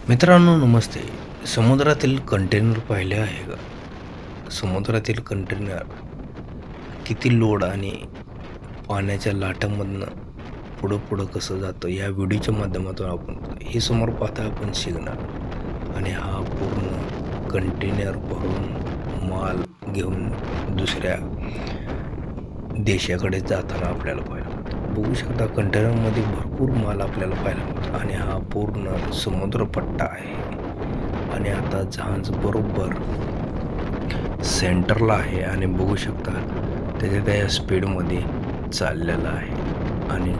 मित्रांनो नमस्ते. समुद्रातील कंटेनर पाहिले आहे का? समुद्रातील कंटेनर किती लोड आणि पाण्याच्या लाटांमधनं पुढं पुढं कसं जातं या व्हिडिओच्या माध्यमातून आपण हे समोर पाहता आपण शिकणार. आणि हा पूर्ण कंटेनर भरून माल घेऊन दुसऱ्या देशाकडे जाताना आपल्याला पाहायला मिळतो. बघू शकता कंटेनरमध्ये भरपूर माल आपल्याला पाहायला मिळतो आणि हा पूर्ण समुद्रपट्टा आहे. आणि आता जहाज बरोबर सेंटरला आहे आणि बघू शकता त्या स्पीडमध्ये चाललेला आहे. आणि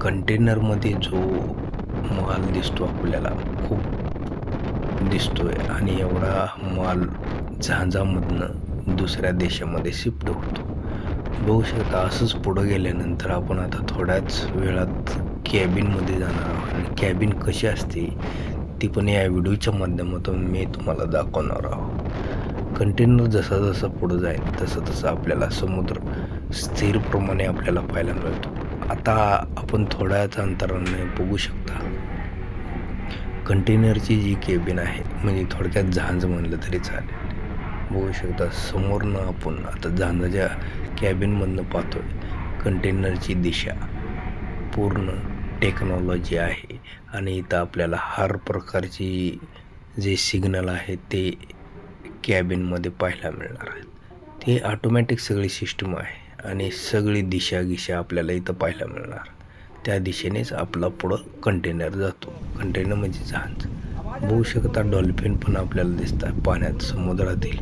कंटेनरमध्ये जो माल दिसतो आपल्याला खूप दिसतोय आणि एवढा माल जहाजामधनं दुसऱ्या देशामध्ये शिफ्ट होतो. बघू शकता असंच पुढं गेल्यानंतर आपण आता थोड्याच वेळात कॅबिनमध्ये जाणार आहोत. आणि कॅबिन कशी असते ती पण या व्हिडिओच्या माध्यमातून मी तुम्हाला दाखवणार आहोत. कंटेनर जसा जसा पुढं जाईल तसं तसं आपल्याला समुद्र स्थिरप्रमाणे आपल्याला पाहायला मिळतो. आता आपण थोड्याच अंतराने बघू शकता कंटेनरची जी कॅबिन आहे म्हणजे थोडक्यात जहाज म्हणलं तरी चालेल. बघू शकता समोरनं आपण आता जहाजाच्या कॅबिनमधनं पाहतोय कंटेनरची दिशा पूर्ण टेक्नॉलॉजी आहे. आणि इथं आपल्याला हर प्रकारची जे सिग्नल आहे ते कॅबिनमध्ये पाहायला मिळणार आहेत. ते ऑटोमॅटिक सगळी सिस्टम आहे आणि सगळी दिशा आपल्याला इथं पाहायला मिळणार. त्या दिशेनेच आपला पुढं कंटेनर जातो. कंटेनर म्हणजे जहाज. बघू शकता डॉल्फिन पण आपल्याला दिसतात पाण्यात समुद्रातील.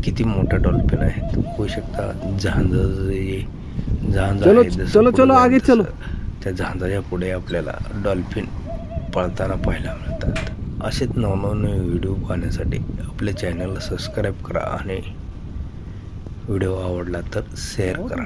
किती मोठे डॉल्फिन आहेत बघू शकता. जहाज आहे त्या जहाजाच्या पुढे आपल्याला डॉल्फिन पळताना पाहायला मिळतात. असेच नवनवीन व्हिडिओ पाहण्यासाठी आपल्या चॅनलला सबस्क्राईब करा आणि व्हिडिओ आवडला तर शेअर करा.